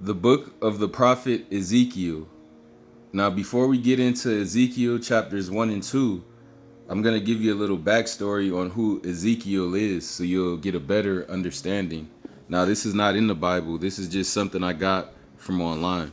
The book of the prophet Ezekiel. Now, before we get into Ezekiel chapters 1 and 2, I'm going to give you a little backstory on who Ezekiel is so you'll get a better understanding. Now, this is not in the Bible. This is just something I got from online.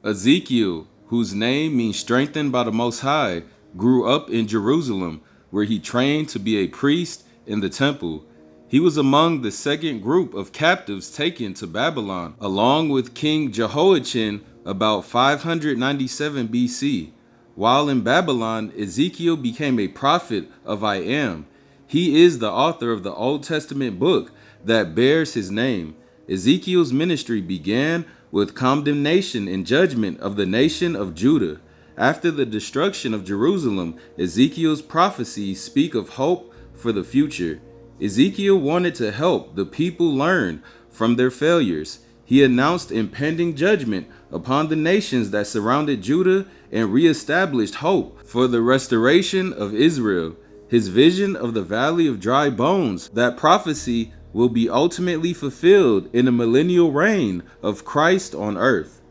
Ezekiel, whose name means strengthened by the Most High, grew up in Jerusalem, where he trained to be a priest in the temple. He was among the second group of captives taken to Babylon, along with King Jehoiachin about 597 BC. While in Babylon, Ezekiel became a prophet of I Am. He is the author of the Old Testament book that bears his name. Ezekiel's ministry began with condemnation and judgment of the nation of Judah. After the destruction of Jerusalem, Ezekiel's prophecies speak of hope for the future. Ezekiel wanted to help the people learn from their failures. He announced impending judgment upon the nations that surrounded Judah and reestablished hope for the restoration of Israel. His vision of the valley of dry bones, that prophecy will be ultimately fulfilled in the millennial reign of Christ on earth.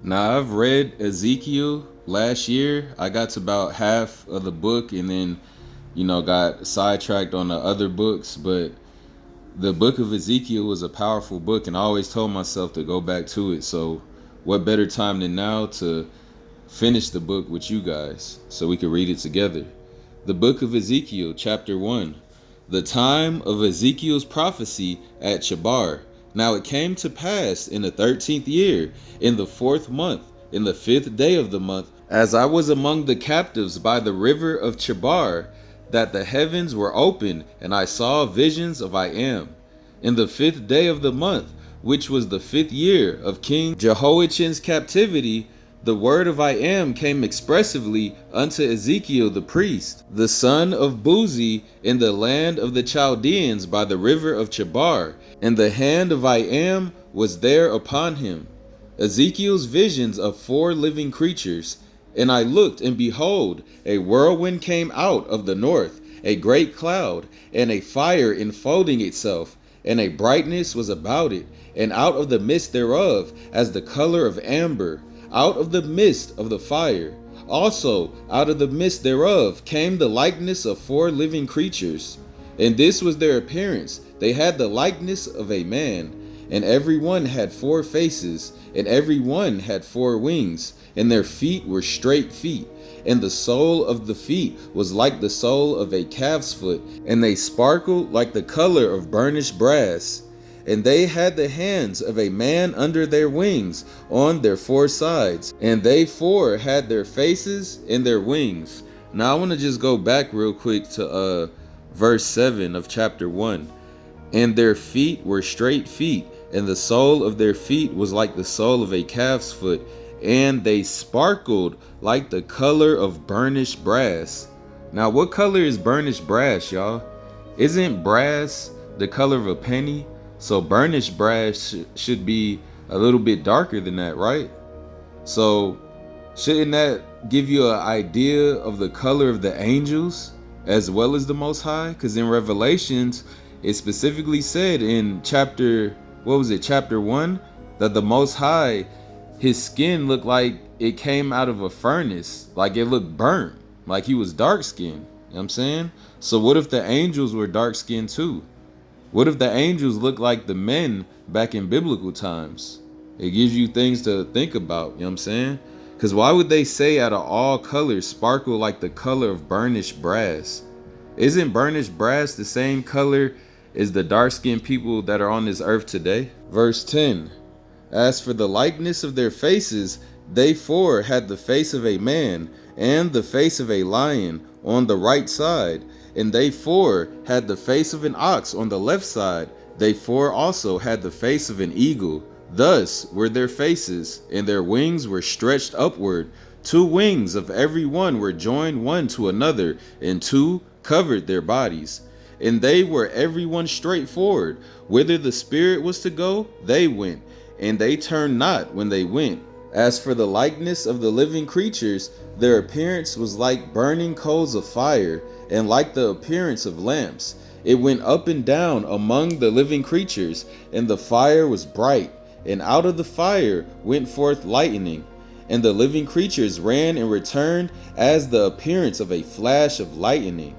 Now, I've read Ezekiel last year. I got to about half of the book and then got sidetracked on the other books, but the book of Ezekiel was a powerful book, and I always told myself to go back to it. So what better time than now to finish the book with you guys so we can read it together. The book of Ezekiel, chapter 1. The time of Ezekiel's prophecy at Chebar. Now it came to pass in the 13th year, in the 4th month, in the 5th day of the month, as I was among the captives by the river of Chebar, that the heavens were opened, and I saw visions of I Am. In the 5th day of the month, which was the 5th year of King Jehoiachin's captivity, the word of I Am came expressively unto Ezekiel the priest, the son of Buzi, in the land of the Chaldeans by the river of Chebar, and the hand of I Am was there upon him. Ezekiel's visions of 4 living creatures. And I looked, and behold, a whirlwind came out of the north, a great cloud, and a fire enfolding itself, and a brightness was about it, and out of the midst thereof, as the color of amber, out of the midst of the fire. Also, out of the midst thereof came the likeness of 4 living creatures. And this was their appearance. They had the likeness of a man, and every one had 4 faces, and every one had 4 wings. And their feet were straight feet, and the sole of the feet was like the sole of a calf's foot, and they sparkled like the color of burnished brass. And they had the hands of a man under their wings on their 4 sides, and they 4 had their faces and their wings. Now I want to just go back real quick to verse 7 of chapter 1. And their feet were straight feet, and the sole of their feet was like the sole of a calf's foot, and they sparkled like the color of burnished brass. Now, what color is burnished brass, y'all? Isn't brass the color of a penny? So burnished brass should be a little bit darker than that, right? So shouldn't that give you an idea of the color of the angels as well as the Most High? Because in Revelations, it specifically said in chapter 1, that the Most High, his skin looked like it came out of a furnace, like it looked burnt, like he was dark skinned. You know what I'm saying? So what if the angels were dark skinned too? What if the angels look like the men back in biblical times? It gives you things to think about, you know what I'm saying? Because why would they say out of all colors sparkle like the color of burnished brass? Isn't burnished brass the same color as the dark-skinned people that are on this earth today? Verse 10. As for the likeness of their faces, they 4 had the face of a man and the face of a lion on the right side, and they 4 had the face of an ox on the left side. They 4 also had the face of an eagle. Thus were their faces, and their wings were stretched upward. 2 wings of every one were joined one to another, and 2 covered their bodies. And they were every one straightforward. Whither the Spirit was to go, they went, and they turned not when they went. As for the likeness of the living creatures, their appearance was like burning coals of fire, and like the appearance of lamps. It went up and down among the living creatures, and the fire was bright, and out of the fire went forth lightning, and the living creatures ran and returned as the appearance of a flash of lightning.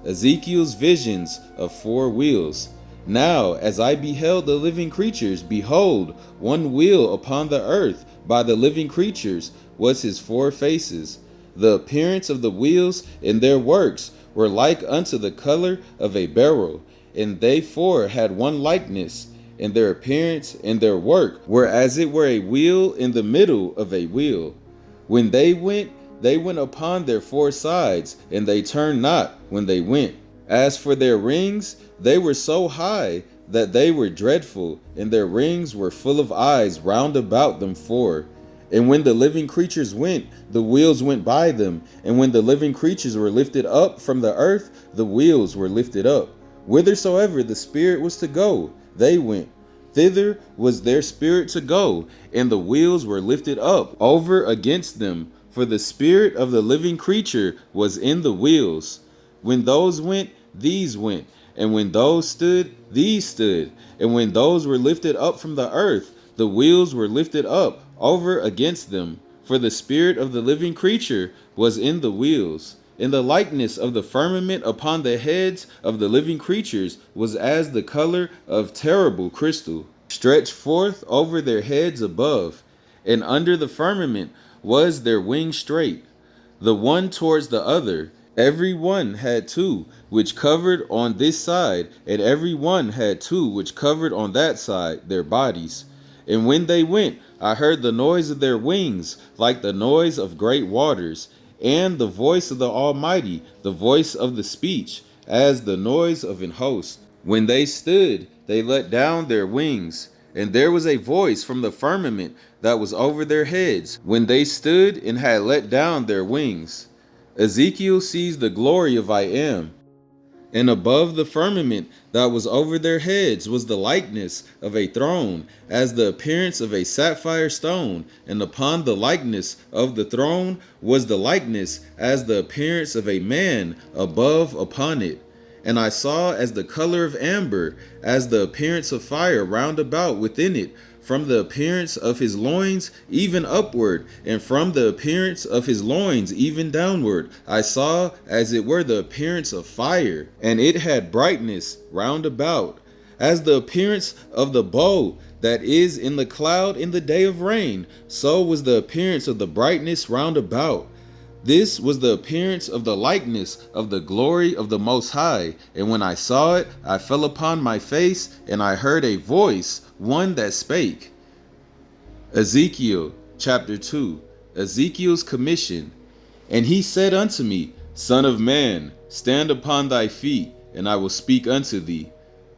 Ezekiel's visions of 4 wheels. Now, as I beheld the living creatures, behold, one wheel upon the earth by the living creatures was his 4 faces. The appearance of the wheels and their works were like unto the color of a beryl, and they 4 had one likeness, and their appearance and their work were as it were a wheel in the middle of a wheel. When they went upon their 4 sides, and they turned not when they went. As for their rings, they were so high that they were dreadful, and their rings were full of eyes round about them 4. And when the living creatures went, the wheels went by them, and when the living creatures were lifted up from the earth, the wheels were lifted up. Whithersoever the spirit was to go, they went. Thither was their spirit to go, and the wheels were lifted up over against them, for the spirit of the living creature was in the wheels. When those went, these went, and when those stood, these stood, and when those were lifted up from the earth, the wheels were lifted up over against them, for the spirit of the living creature was in the wheels. And the likeness of the firmament upon the heads of the living creatures was as the color of terrible crystal, stretched forth over their heads above, and under the firmament was their wing straight, the one towards the other. Every one had 2 which covered on this side, and every one had 2 which covered on that side their bodies. And when they went, I heard the noise of their wings, like the noise of great waters, and the voice of the Almighty, the voice of the speech, as the noise of an host. When they stood, they let down their wings, and there was a voice from the firmament that was over their heads, when they stood and had let down their wings. Ezekiel sees the glory of I Am. And above the firmament that was over their heads was the likeness of a throne, as the appearance of a sapphire stone, and upon the likeness of the throne was the likeness as the appearance of a man above upon it. And I saw as the color of amber, as the appearance of fire round about within it, from the appearance of his loins even upward, and from the appearance of his loins even downward, I saw as it were the appearance of fire, and it had brightness round about, as the appearance of the bow that is in the cloud in the day of rain, so was the appearance of the brightness round about. This was the appearance of the likeness of the glory of the Most High. And when I saw it, I fell upon my face, and I heard a voice, one that spake. Ezekiel chapter 2. Ezekiel's commission. And he said unto me, Son of man, stand upon thy feet, and I will speak unto thee.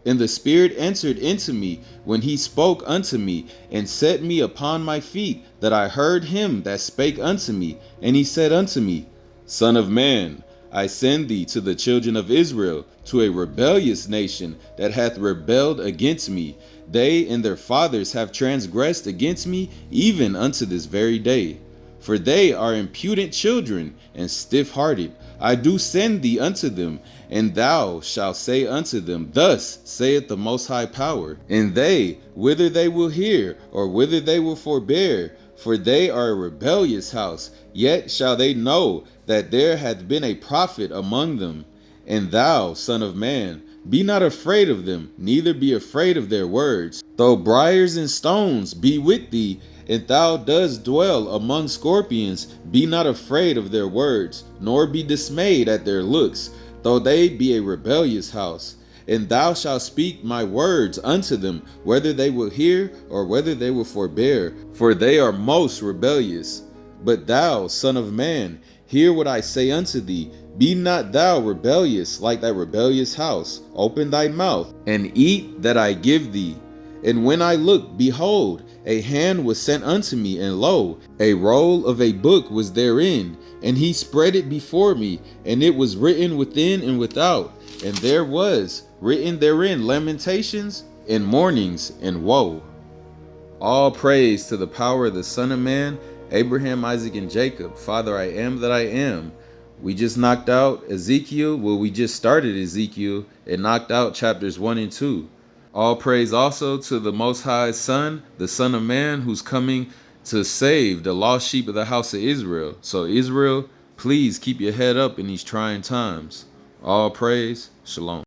And the Spirit entered into me when he spoke unto me, and set me upon my feet, that I heard him that spake unto me. And he said unto me, Son of man, I send thee to the children of Israel, to a rebellious nation that hath rebelled against me. They and their fathers have transgressed against me, even unto this very day. For they are impudent children, and stiff-hearted. I do send thee unto them, and thou shalt say unto them, Thus saith the Most High Power. And they, whither they will hear, or whither they will forbear, for they are a rebellious house, yet shall they know that there hath been a prophet among them. And thou, son of man, be not afraid of them, neither be afraid of their words. Though briars and stones be with thee, and thou dost dwell among scorpions, be not afraid of their words, nor be dismayed at their looks, though they be a rebellious house. And thou shalt speak my words unto them, whether they will hear or whether they will forbear, for they are most rebellious. But thou, son of man, hear what I say unto thee. Be not thou rebellious like that rebellious house. Open thy mouth, and eat that I give thee. And when I looked, behold, a hand was sent unto me, and lo, a roll of a book was therein. And he spread it before me, and it was written within and without. And there was written therein lamentations, and mournings, and woe. All praise to the power of the Son of Man, Abraham, Isaac, and Jacob. Father, I am that I am. We just knocked out Ezekiel. Well, we just started Ezekiel and knocked out chapters 1 and 2. All praise also to the Most High's Son, the Son of Man, who's coming to save the lost sheep of the house of Israel. So Israel, please keep your head up in these trying times. All praise. Shalom.